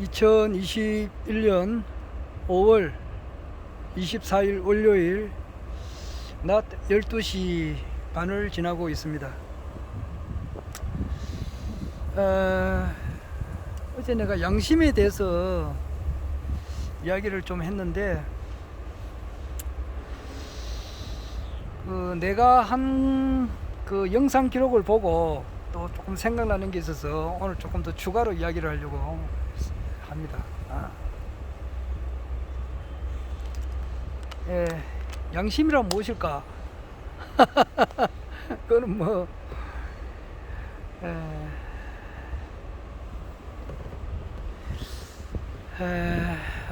2021년 5월 24일 월요일 낮 12시 반을 지나고 있습니다. 어제 내가 양심에 대해서 이야기를 좀 했는데, 내가 한 그 영상 기록을 보고 또 조금 생각나는 게 있어서 오늘 조금 더 추가로 이야기를 하려고 합니다. 양심이란 무엇일까? 그거는 뭐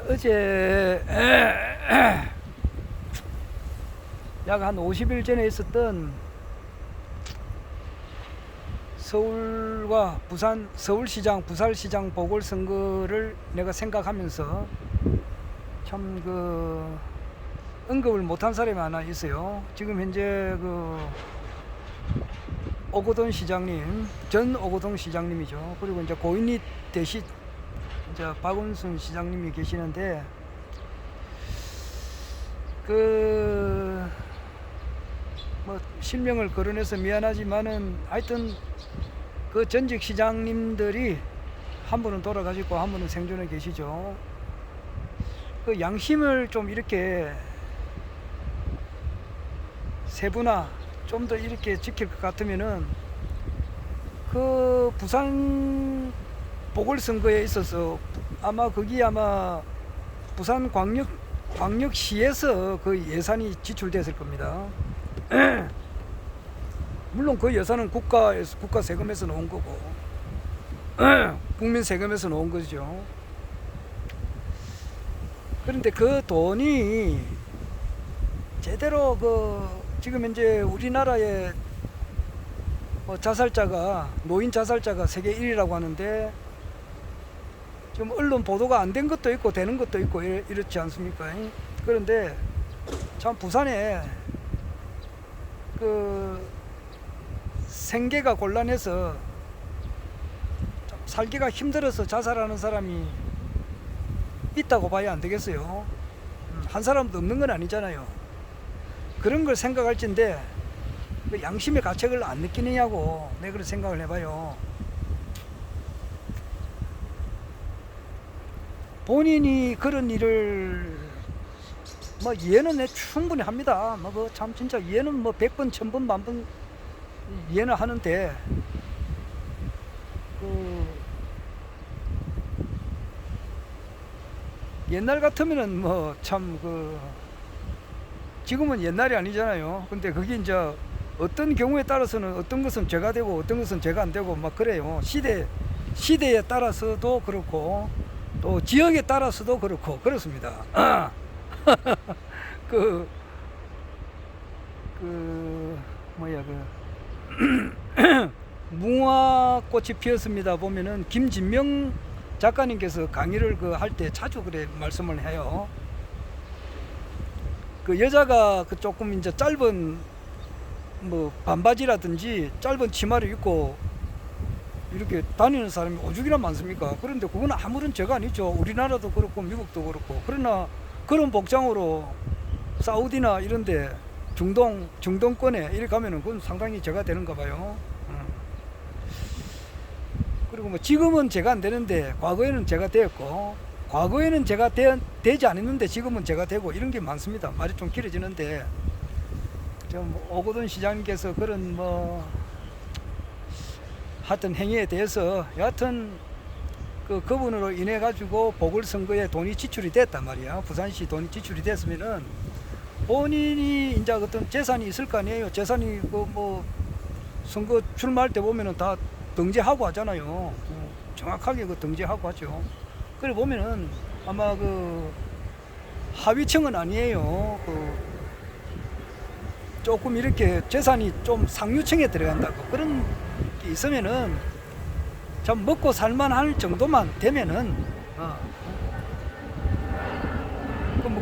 어제 약 한 50일 전에 있었던 서울과 부산, 서울시장, 부산시장 보궐선거를 내가 생각하면서 참 언급을 못한 사람이 하나 있어요. 지금 현재 오거돈 시장님, 전 오거돈 시장님이죠. 그리고 이제 고인이 대신 이제 박원순 시장님이 계시는데, 실명을 거론해서 미안하지만은 하여튼 그 전직 시장님들이 한 분은 돌아가시고 한 분은 생존해 계시죠. 그 양심을 좀 이렇게 세분화 좀 더 이렇게 지킬 것 같으면은 그 부산 보궐선거에 있어서 아마 부산 광역시에서 그 예산이 지출됐을 겁니다. 물론 그 예산은 국가 세금에서 나온 거고 국민 세금에서 나온 거죠. 그런데 그 돈이 제대로 지금 현재 우리나라의 노인 자살자가 세계 1위라고 하는데, 지금 언론 보도가 안 된 것도 있고 되는 것도 있고 이렇지 않습니까? 그런데 참 부산에 생계가 곤란해서 살기가 힘들어서 자살하는 사람이 있다고 봐야 안 되겠어요. 한 사람도 없는 건 아니잖아요. 그런 걸 생각할 텐데 양심의 가책을 안 느끼느냐고 내가 그런 생각을 해봐요. 본인이 그런 일을 이해는 내 충분히 합니다. 참 진짜 이해는 100번, 1000번, 만번 이해는 하는데, 옛날 같으면은 지금은 옛날이 아니잖아요. 근데 그게 이제 어떤 경우에 따라서는 어떤 것은 죄가 되고 어떤 것은 죄가 안 되고 그래요. 시대에 따라서도 그렇고 또 지역에 따라서도 그렇습니다. 무화꽃이 피었습니다 보면은 김진명 작가님께서 강의를 할 때 자주 그래 말씀을 해요. 여자가 조금 이제 짧은 반바지라든지 짧은 치마를 입고 이렇게 다니는 사람이 오죽이나 많습니까? 그런데 그건 아무런 죄가 아니죠. 우리나라도 그렇고 미국도 그렇고. 그러나 그런 복장으로 사우디나 이런데 중동권에 이렇게 가면은 그건 상당히 죄가 되는가 봐요. 그리고 지금은 죄가 안 되는데 과거에는 죄가 되었고, 과거에는 죄가 되지 않았는데 지금은 죄가 되고, 이런 게 많습니다. 말이 좀 길어지는데, 오거돈 시장님께서 그런 하여튼 행위에 대해서 여하튼 그분으로 인해 가지고 보궐선거에 돈이 지출이 됐단 말이야. 부산시 돈이 지출이 됐으면은 본인이 이제 어떤 재산이 있을 거 아니에요. 재산이 선거 출마할 때 보면은 다 등재하고 하잖아요. 정확하게 등재하고 하죠. 그래 보면은 아마 하위층은 아니에요. 조금 이렇게 재산이 좀 상류층에 들어간다고 그런 게 있으면은 참 먹고 살만할 정도만 되면은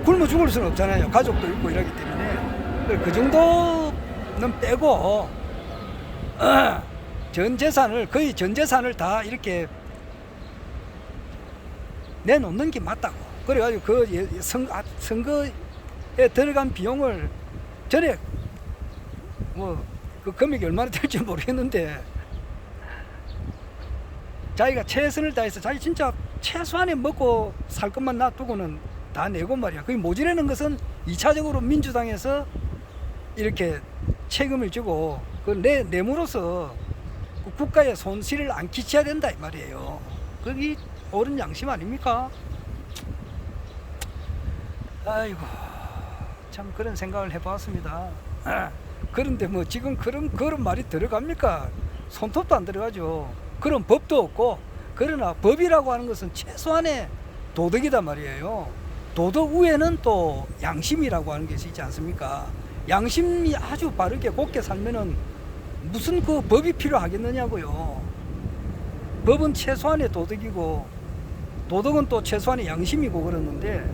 굶어 죽을 수는 없잖아요. 가족도 있고 이러기 때문에 그 정도는 빼고 거의 전 재산을 다 이렇게 내놓는 게 맞다고. 그래가지고 선거에 들어간 비용을 전에 뭐 그 금액이 얼마나 될지 모르겠는데 자기가 최선을 다해서 자기 진짜 최소한의 먹고 살 것만 놔두고는 다 내고 말이야. 그게 모자라는 것은 2차적으로 민주당에서 이렇게 책임을 지고 그 내므로서 그 국가에 손실을 안 끼쳐야 된다 이 말이에요. 그게 옳은 양심 아닙니까? 아이고 참 그런 생각을 해봤습니다. 그런데 뭐 지금 그런 말이 들어갑니까? 손톱도 안 들어가죠. 그런 법도 없고. 그러나 법이라고 하는 것은 최소한의 도덕이다 말이에요. 도덕 위에는 또 양심이라고 하는 것이 있지 않습니까? 양심이 아주 바르게 곱게 살면은 무슨 그 법이 필요하겠느냐고요. 법은 최소한의 도덕이고 도덕은 또 최소한의 양심이고 그러는데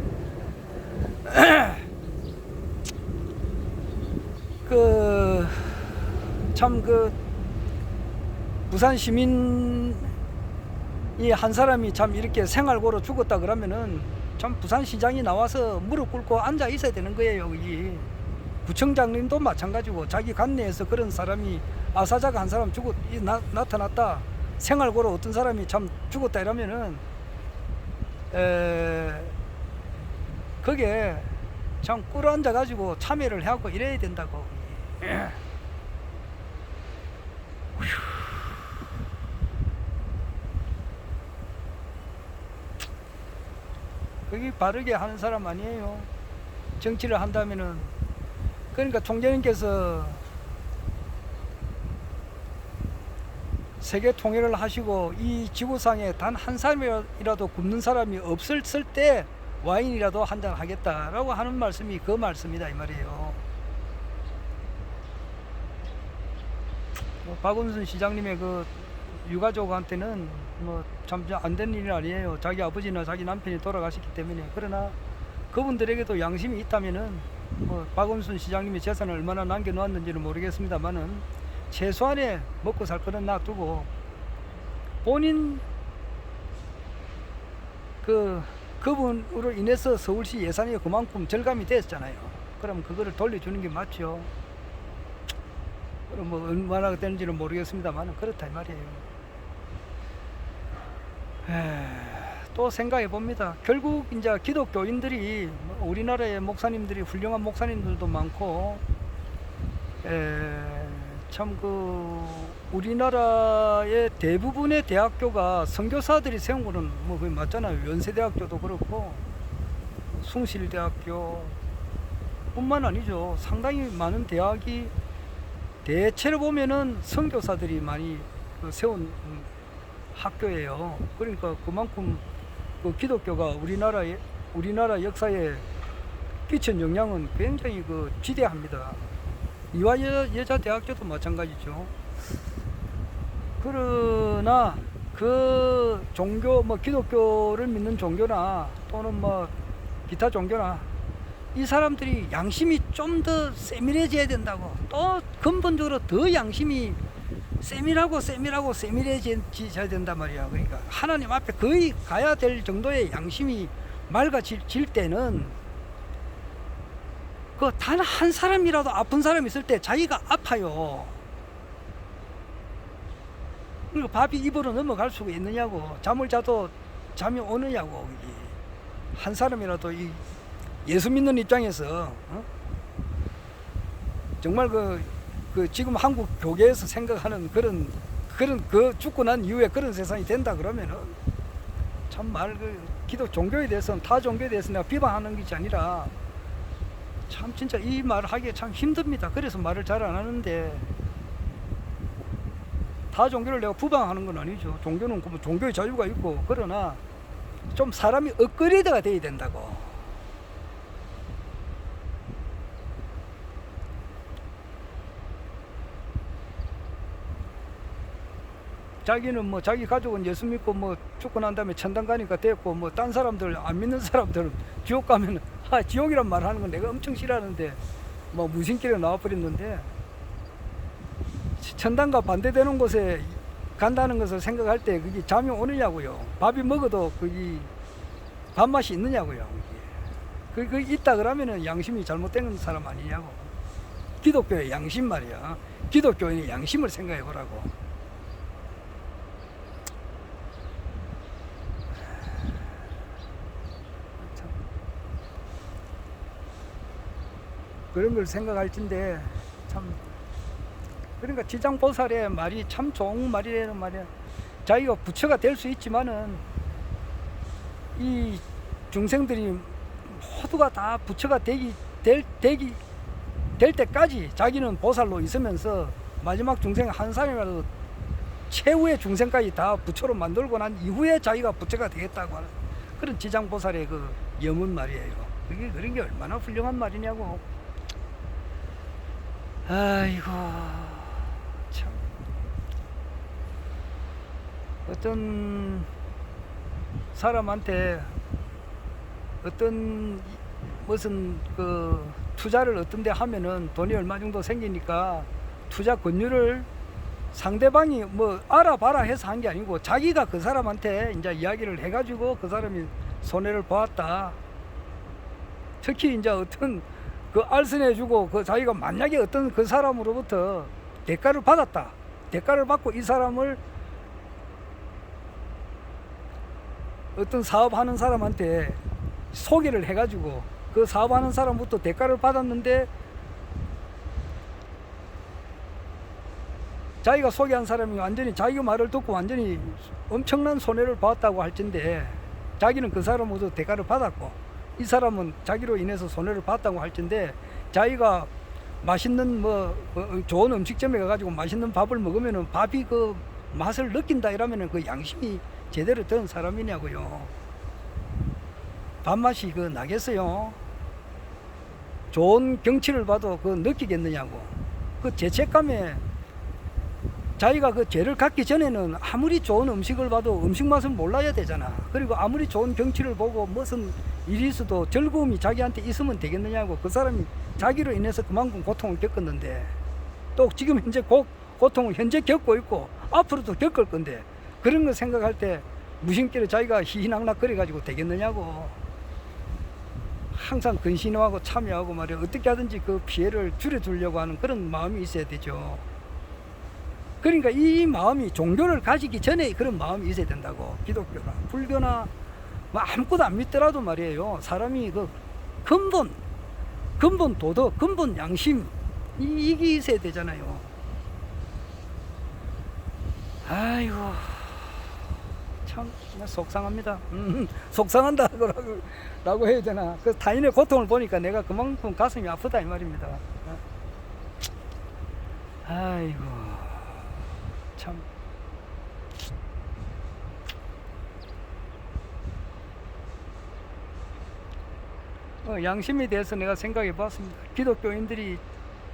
참 부산 시민이 한 사람이 참 이렇게 생활고로 죽었다 그러면은 참 부산시장이 나와서 무릎 꿇고 앉아 있어야 되는 거예요. 여기 구청장님도 마찬가지고 자기 관내에서 그런 사람이 아사자가 한 사람 나타났다, 생활고로 어떤 사람이 참 죽었다 이러면은 그게 참 꿇어앉아 가지고 참여를 해갖고 이래야 된다고. 그게 바르게 하는 사람 아니에요. 정치를 한다면은. 그러니까 총재님께서 세계 통일을 하시고 이 지구상에 단 한 사람이라도 굶는 사람이 없을 때 와인이라도 한 잔 하겠다라고 하는 말씀이 그 말씀이다 이 말이에요. 박원순 시장님의 그 유가족한테는 뭐 참 안 된 일이 아니에요. 자기 아버지나 자기 남편이 돌아가셨기 때문에. 그러나 그분들에게도 양심이 있다면은 뭐 박원순 시장님이 재산을 얼마나 남겨놓았는지는 모르겠습니다만은 최소한의 먹고 살 거는 놔두고 본인 그분으로 인해서 서울시 예산이 그만큼 절감이 됐잖아요. 그럼 그거를 돌려주는 게 맞죠. 그럼 뭐 얼마나 되는지는 모르겠습니다만 그렇다 이 말이에요. 또 생각해 봅니다. 결국 이제 기독교인들이 우리나라의 목사님들이 훌륭한 목사님들도 많고 참 우리나라의 대부분의 대학교가 선교사들이 세운 거는 뭐 그게 맞잖아요. 연세대학교도 그렇고 숭실대학교 뿐만 아니죠. 상당히 많은 대학이 대체로 보면은 선교사들이 많이 세운 학교예요. 그러니까 그만큼 그 기독교가 우리나라 역사에 끼친 영향은 굉장히 지대합니다. 이화여자대학교도 마찬가지죠. 그러나 그 종교 기독교를 믿는 종교나 또는 기타 종교나 이 사람들이 양심이 좀 더 세밀해져야 된다고. 또 근본적으로 더 양심이 세밀해져야 된단 말이야. 그러니까 하나님 앞에 거의 가야 될 정도의 양심이 맑아질 때는 그 단 한 사람이라도 아픈 사람이 있을 때 자기가 아파요. 그리고 밥이 입으로 넘어갈 수가 있느냐고. 잠을 자도 잠이 오느냐고. 한 사람이라도 예수 믿는 입장에서 정말 지금 한국 교계에서 생각하는 그런 죽고 난 이후에 그런 세상이 된다 그러면은 참말 기독 종교에 대해서는 타 종교에 대해서 내가 비방하는 것이 아니라 참 진짜 이 말을 하기에 참 힘듭니다. 그래서 말을 잘 안 하는데 타 종교를 내가 부방하는 건 아니죠. 종교는 종교의 자유가 있고 그러나 좀 사람이 업그레이드가 돼야 된다고. 자기는 자기 가족은 예수 믿고 죽고 난 다음에 천당 가니까 됐고 딴 사람들 안 믿는 사람들은 지옥 가면 지옥이란 말 하는 건 내가 엄청 싫어하는데 무신길에 나와버렸는데 천당과 반대되는 곳에 간다는 것을 생각할 때 그게 잠이 오느냐고요. 밥이 먹어도 그게 밥맛이 있느냐고요. 그 있다 그러면은 양심이 잘못된 사람 아니냐고. 기독교의 양심 말이야. 기독교인의 양심을 생각해 보라고. 그런 걸 생각할 텐데 참, 그러니까 지장보살의 말이 참 좋은 말이라는 말이야. 자기가 부처가 될 수 있지만은 이 중생들이 모두가 다 부처가 될 때까지 자기는 보살로 있으면서 마지막 중생 한 사람이라도 최후의 중생까지 다 부처로 만들고 난 이후에 자기가 부처가 되겠다고 하는 그런 지장보살의 그 염은 말이에요. 그게 그런 게 얼마나 훌륭한 말이냐고. 아이고 참, 어떤 사람한테 어떤 무슨 그 투자를 어떤 데 하면은 돈이 얼마 정도 생기니까 투자 권유를 상대방이 뭐 알아봐라 해서 한 게 아니고 자기가 그 사람한테 이제 이야기를 해가지고 그 사람이 손해를 보았다. 특히 이제 어떤 그 알선해주고 그 자기가 만약에 어떤 그 사람으로부터 대가를 받았다. 대가를 받고 이 사람을 어떤 사업하는 사람한테 소개를 해가지고 그 사업하는 사람부터 대가를 받았는데 자기가 소개한 사람이 완전히 자기 말을 듣고 완전히 엄청난 손해를 봤다고 할 텐데 자기는 그 사람으로부터 대가를 받았고 이 사람은 자기로 인해서 손해를 봤다고 할 텐데 자기가 맛있는 뭐 좋은 음식점에 가가지고 맛있는 밥을 먹으면은 밥이 그 맛을 느낀다 이러면은 그 양심이 제대로 된 사람이냐고요. 밥맛이 그 나겠어요? 좋은 경치를 봐도 그 느끼겠느냐고. 그 죄책감에 자기가 그 죄를 갖기 전에는 아무리 좋은 음식을 봐도 음식 맛을 몰라야 되잖아. 그리고 아무리 좋은 경치를 보고 무슨 일이 있어도 즐거움이 자기한테 있으면 되겠느냐고. 그 사람이 자기로 인해서 그만큼 고통을 겪었는데 또 지금 현재 고통을 현재 겪고 있고 앞으로도 겪을 건데 그런 거 생각할 때 무심결에 자기가 희희낙낙 거려가지고 되겠느냐고. 항상 근신하고 참여하고 말이야 어떻게 하든지 그 피해를 줄여두려고 하는 그런 마음이 있어야 되죠. 그러니까 이 마음이 종교를 가지기 전에 그런 마음이 있어야 된다고. 기독교나 불교나 뭐 아무것도 안 믿더라도 말이에요. 사람이 그 근본 도덕, 근본 양심 이게 있어야 되잖아요. 아이고 참 속상합니다. 속상한다고 해야 되나. 그 타인의 고통을 보니까 내가 그만큼 가슴이 아프다 이 말입니다. 아이고 참. 양심에 대해서 내가 생각해 봤습니다. 기독교인들이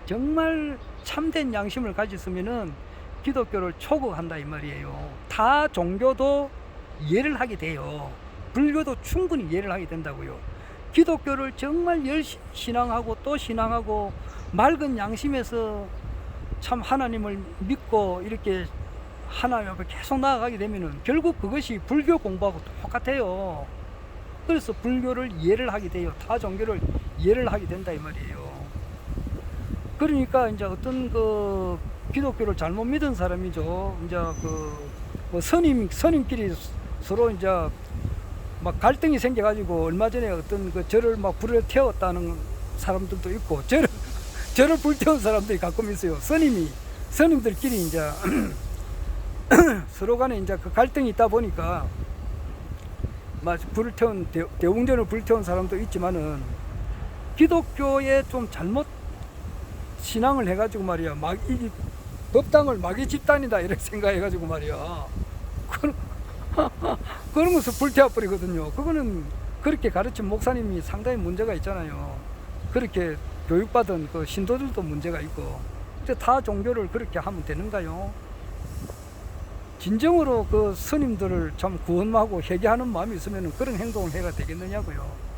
정말 참된 양심을 가졌으면은 기독교를 초국한다 이 말이에요. 타 종교도 이해를 하게 돼요. 불교도 충분히 이해를 하게 된다고요. 기독교를 정말 열심히 신앙하고 또 신앙하고 맑은 양심에서 참 하나님을 믿고 이렇게 하나님 앞에 계속 나아가게 되면은 결국 그것이 불교 공부하고 똑같아요. 그래서 불교를 이해를 하게 돼요. 타 종교를 이해를 하게 된다 이 말이에요. 그러니까 이제 어떤 그 기독교를 잘못 믿은 사람이죠. 이제 그 뭐 스님끼리 서로 이제 막 갈등이 생겨가지고 얼마 전에 어떤 그 절을 막 불을 태웠다는 사람들도 있고 절을 불태운 사람들이 가끔 있어요. 스님들끼리 이제 서로 간에 이제 그 갈등이 있다 보니까 막 불을 태운 대웅전을 불태운 사람도 있지만은 기독교에 좀 잘못 신앙을 해가지고 말이야 이 법당을 마귀 집단이다 이렇게 생각해가지고 말이야 그런 것을 불태워 버리거든요. 그거는 그렇게 가르친 목사님이 상당히 문제가 있잖아요. 그렇게 교육받은 그 신도들도 문제가 있고. 근데 타 종교를 그렇게 하면 되는가요? 진정으로 그 스님들을 참 구원하고 회개하는 마음이 있으면 그런 행동을 해가 되겠느냐고요.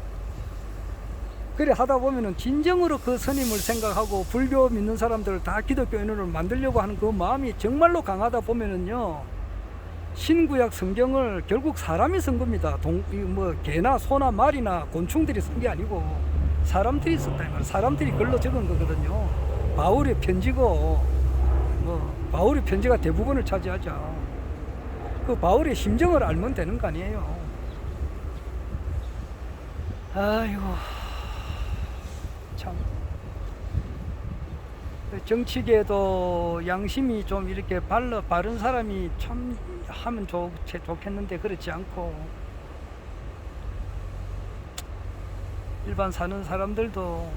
그래 하다 보면은 진정으로 그 스님을 생각하고 불교 믿는 사람들을 다 기독교인으로 만들려고 하는 그 마음이 정말로 강하다 보면은요 신구약 성경을 결국 사람이 쓴 겁니다. 뭐 개나 소나 말이나 곤충들이 쓴 게 아니고 사람들이 썼다 이 말이에요. 사람들이 글로 적은 거거든요. 바울의 편지고 뭐 바울의 편지가 대부분을 차지하죠. 그 바울의 심정을 알면 되는 거 아니에요. 아이고 참 정치계도 양심이 좀 이렇게 바른 사람이 참 하면 좋겠는데 그렇지 않고 일반 사는 사람들도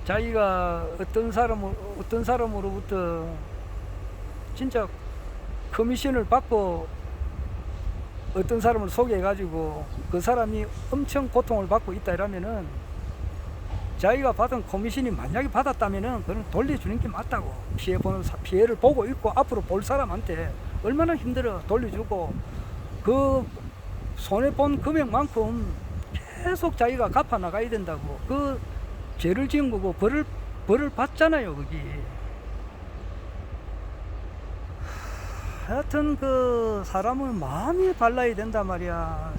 자기가 어떤 사람으로부터 진짜 커미션을 받고 어떤 사람을 소개해 가지고 그 사람이 엄청 고통을 받고 있다 이러면은 자기가 받은 커미션이 만약에 받았다면은 그건 돌려주는 게 맞다고. 피해를 보고 있고 앞으로 볼 사람한테 얼마나 힘들어 돌려주고 그 손해본 금액만큼 계속 자기가 갚아 나가야 된다고. 그 죄를 지은 거고 벌을 받잖아요 거기. 하여튼 그 사람은 마음이 발라야 된단 말이야.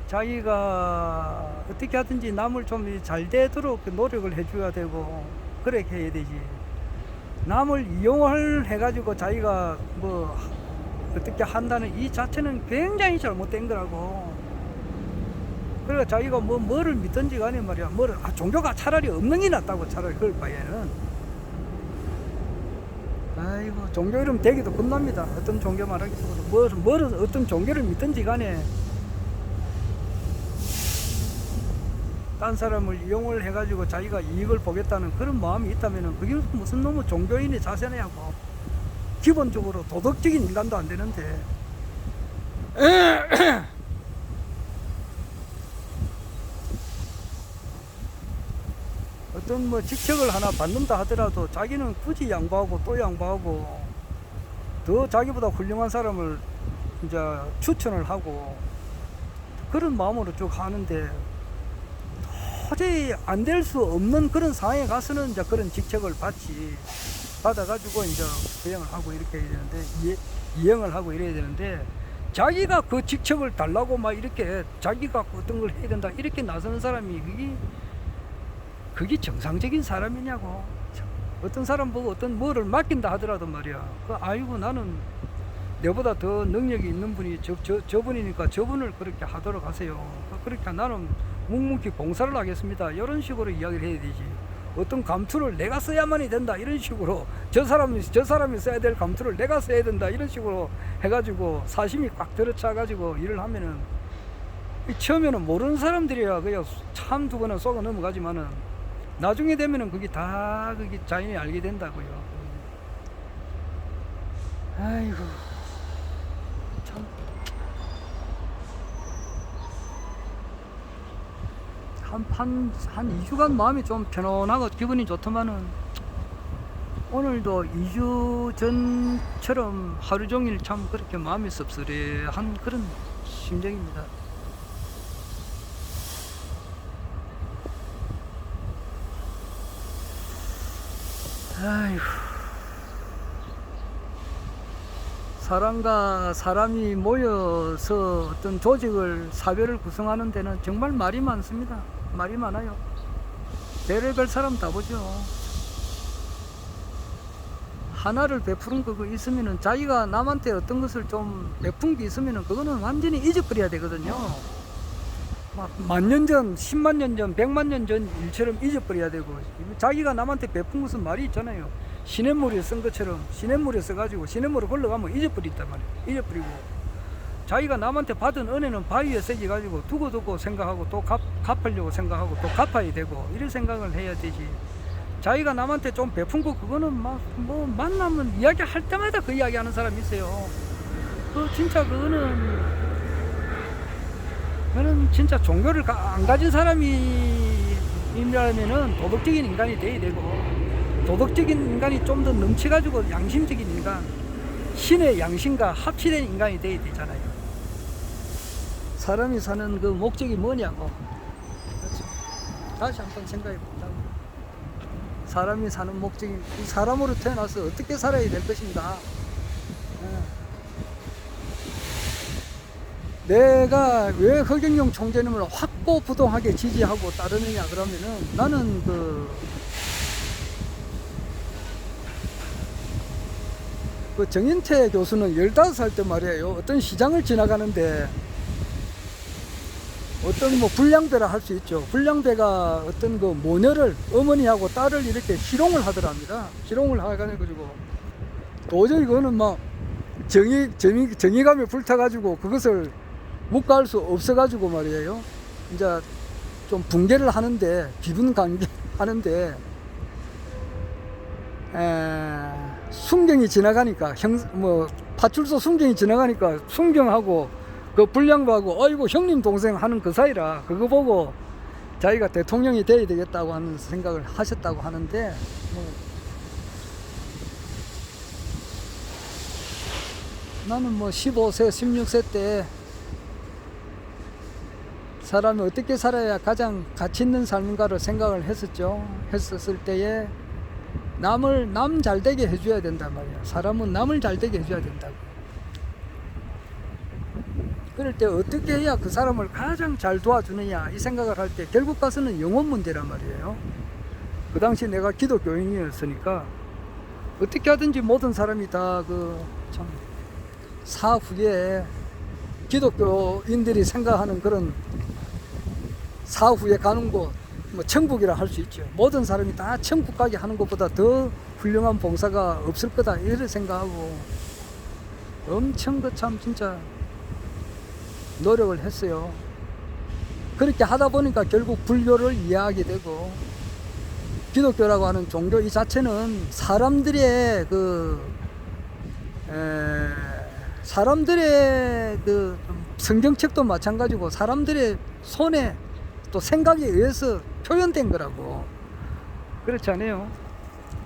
자기가 어떻게 하든지 남을 좀 잘 되도록 노력을 해줘야 되고 그렇게 해야 되지. 남을 이용을 해가지고 자기가 뭐 어떻게 한다는 이 자체는 굉장히 잘못된 거라고. 그러니까 자기가 뭐를 믿든지 간에 말이야. 종교가 차라리 없는 게 낫다고. 차라리 그럴 바에는. 아이고 종교 이름 되기도 겁납니다. 어떤 종교 말하기보다 어떤 종교를 믿든지 간에 딴 사람을 이용을 해가지고 자기가 이익을 보겠다는 그런 마음이 있다면 그게 무슨 놈의 종교인의 자세냐고. 기본적으로 도덕적인 인간도 안 되는데 어떤 뭐 직책을 하나 받는다 하더라도 자기는 굳이 양보하고 또 양보하고 더 자기보다 훌륭한 사람을 이제 추천을 하고 그런 마음으로 쭉 하는데 도저히 안 될 수 없는 그런 상황에 가서는 이제 그런 직책을 받아가지고 이제 수행을 하고 이렇게 해야 되는데 이행을 하고 이래야 되는데 자기가 그 직책을 달라고 막 이렇게 자기가 어떤 걸 해야 된다 이렇게 나서는 사람이 그게 정상적인 사람이냐고. 어떤 사람 보고 어떤 뭐를 맡긴다 하더라도 말이야. 아이고 나는 내보다 더 능력이 있는 분이 저분이니까 저분을 그렇게 하도록 하세요. 그렇게 나는 묵묵히 봉사를 하겠습니다. 이런 식으로 이야기를 해야 되지. 어떤 감투를 내가 써야만이 된다 이런 식으로 저 사람이 써야 될 감투를 내가 써야 된다 이런 식으로 해가지고 사심이 꽉 들어차가지고 일을 하면은 처음에는 모르는 사람들이야 그냥 참 두 번은 쏘고 넘어가지만은 나중에 되면은 그게 자연히 알게 된다고요. 아이고 참 한 2주간 마음이 좀 편안하고 기분이 좋더만은 오늘도 2주 전처럼 하루 종일 참 그렇게 마음이 씁쓸해한 그런 심정입니다. 아이고 사람과 사람이 모여서 어떤 조직을 사회를 구성하는 데는 정말 말이 많습니다. 말이 많아요. 별의별 사람 다 보죠. 하나를 베푸는 거 있으면은 자기가 남한테 어떤 것을 좀 베푼 게 있으면은 그거는 완전히 잊어버려야 되거든요. 막 만년 전, 10만 년 전, 100만 년 전 일처럼 잊어버려야 되고 자기가 남한테 베푼 것은 말이 있잖아요. 시냇물에 쓴 것처럼 시냇물에 써가지고 시냇물을 흘러가면 잊어버린단 말이에요. 잊어버리고 자기가 남한테 받은 은혜는 바위에 새겨가지고 두고 생각하고 또 갚으려고 생각하고 또 갚아야 되고 이런 생각을 해야 되지. 자기가 남한테 좀 베푼 거 그거는 뭐 만나면 이야기할 때마다 그 이야기하는 사람이 있어요. 진짜 그거는 진짜 종교를 안 가진 사람이라면은 도덕적인 인간이 돼야 되고 도덕적인 인간이 좀 더 넘쳐가지고 양심적인 인간, 신의 양심과 합치된 인간이 돼야 되잖아요. 사람이 사는 그 목적이 뭐냐고. 그렇죠? 다시 한번 생각해 본다고. 사람이 사는 목적이 이 사람으로 태어나서 어떻게 살아야 될 것인가. 내가 왜 허경영 총재님을 확고부동하게 지지하고 따르느냐 그러면은 나는 그 정인태 교수는 15살 때 말이에요. 어떤 시장을 지나가는데 어떤 뭐 불량배라 할 수 있죠. 불량배가 어떤 그 모녀를 어머니하고 딸을 이렇게 희롱을 하더랍니다. 희롱을 해가지고 도저히 그거는 막 정의감에 불타가지고 그것을 묵과할 수 없어가지고 말이에요. 이제 좀 붕괴를 하는데 비분관계 하는데 순경이 지나가니까 파출소 순경이 지나가니까 순경하고 그 불량배하고 어이구 형님 동생 하는 그 사이라 그거 보고 자기가 대통령이 돼야 되겠다고 하는 생각을 하셨다고 하는데 나는 15세 16세 때 사람이 어떻게 살아야 가장 가치 있는 삶인가를 생각을 했었을 때에 남 잘되게 해줘야 된단 말이야. 사람은 남을 잘되게 해줘야 된다고. 그럴 때 어떻게 해야 그 사람을 가장 잘 도와주느냐 이 생각을 할 때 결국 가서는 영혼 문제란 말이에요. 그 당시 내가 기독교인이었으니까 어떻게 하든지 모든 사람이 다 참 사후에 기독교인들이 생각하는 그런 사후에 가는 곳 천국이라 할 수 있죠. 모든 사람이 다 천국 가게 하는 것보다 더 훌륭한 봉사가 없을 거다 이렇게 생각하고 엄청 참 진짜 노력을 했어요. 그렇게 하다 보니까 결국 불교를 이해하게 되고 기독교라고 하는 종교 이 자체는 사람들의 성경책도 마찬가지고 사람들의 손에 또 생각에 의해서 표현된 거라고. 그렇지 않아요?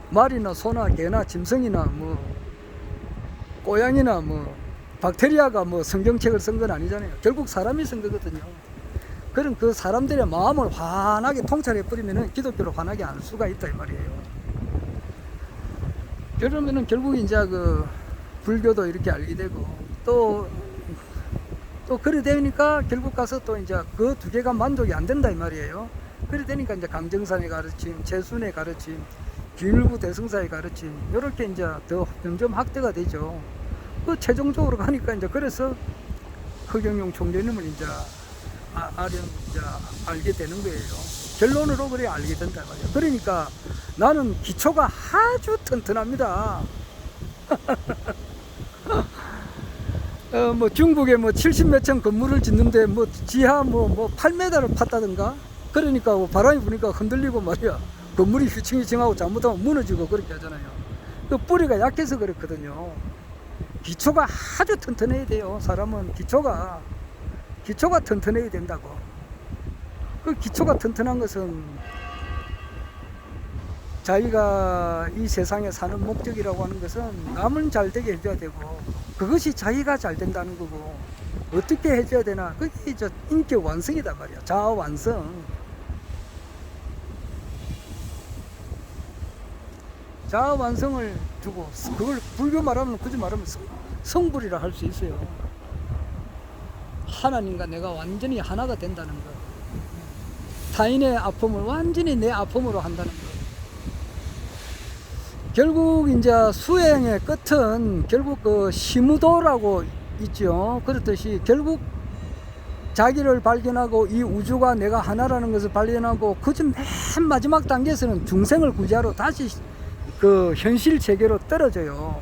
말이나 소나 개나 짐승이나 고양이나 박테리아가 성경책을 쓴 건 아니잖아요. 결국 사람이 쓴 거거든요. 그럼 그 사람들의 마음을 환하게 통찰해 버리면은 기독교를 환하게 알 수가 있다 이 말이에요. 그러면은 결국 이제 불교도 이렇게 알게 되고 또 그래 되니까 결국 가서 또 이제 그 두 개가 만족이 안 된다 이 말이에요. 그래 되니까 이제 강정산의 가르침, 재순의 가르침, 김일구 대승사의 가르침 이렇게 이제 더 점점 확대가 되죠. 최종적으로 가니까 이제 그래서 허경영 총재님을 이제 알게 되는 거예요. 결론으로 그래 알게 된다 말이에요. 그러니까 나는 기초가 아주 튼튼합니다. 중국에 70몇 층 건물을 짓는데 지하 8m를 팠다든가 그러니까 바람이 부니까 흔들리고 말이야. 건물이 휘청휘청하고 잘못하면 무너지고 그렇게 하잖아요. 그 뿌리가 약해서 그렇거든요. 기초가 아주 튼튼해야 돼요. 사람은 기초가 튼튼해야 된다고. 그 기초가 튼튼한 것은 자기가 이 세상에 사는 목적이라고 하는 것은 남을 잘 되게 해줘야 되고 그것이 자기가 잘 된다는 거고 어떻게 해줘야 되나 그게 인격 완성이다 말이야. 자아 완성. 자아 완성을 두고 그걸 불교 말하면 굳이 말하면 성불이라 할 수 있어요. 하나님과 내가 완전히 하나가 된다는 것. 타인의 아픔을 완전히 내 아픔으로 한다는 것. 결국 이제 수행의 끝은 결국 시무도라고 있죠. 그렇듯이 결국 자기를 발견하고 이 우주가 내가 하나라는 것을 발견하고 그저 맨 마지막 단계에서는 중생을 구제하러 다시 현실 세계로 떨어져요.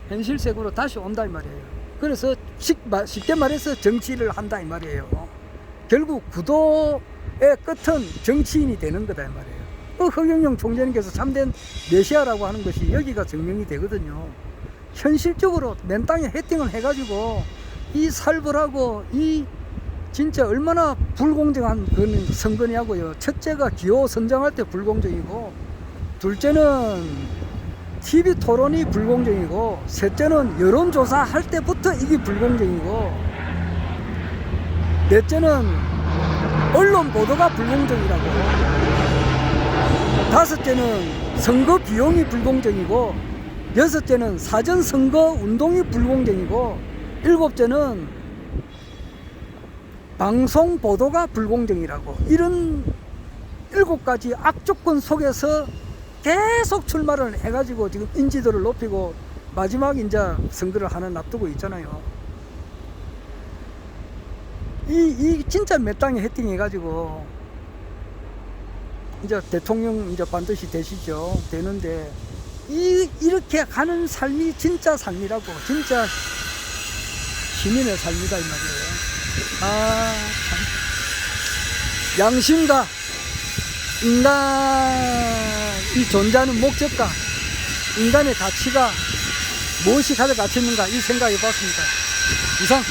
현실 세계로 다시 온다 이 말이에요. 그래서 쉽게 말해서 정치를 한다 이 말이에요. 결국 구도의 끝은 정치인이 되는 거다 이 말이에요. 허경영 총재님께서 참된 메시아라고 하는 것이 여기가 증명이 되거든요. 현실적으로 맨 땅에 헤팅을 해가지고 이 살벌하고 이 진짜 얼마나 불공정한 그런 선거냐고요. 첫째가 기호 선정할 때 불공정이고 둘째는 TV 토론이 불공정이고 셋째는 여론조사 할 때부터 이게 불공정이고 넷째는 언론 보도가 불공정이라고 다섯째는 선거 비용이 불공정이고 여섯째는 사전 선거 운동이 불공정이고 일곱째는 방송 보도가 불공정이라고. 이런 7가지 악조건 속에서 계속 출마를 해가지고 지금 인지도를 높이고 마지막 이제 선거를 하나 앞두고 있잖아요. 이 진짜 몇 당에 헤팅해가지고 이제 대통령 이제 반드시 되시죠. 되는데 이렇게 가는 삶이 진짜 삶이라고. 진짜 시민의 삶이다 이 말이에요. 아, 참. 양심과 인간이 존재하는 목적과 인간의 가치가 무엇이 가장 가치 있는가 이 생각해 봤습니다. 이상.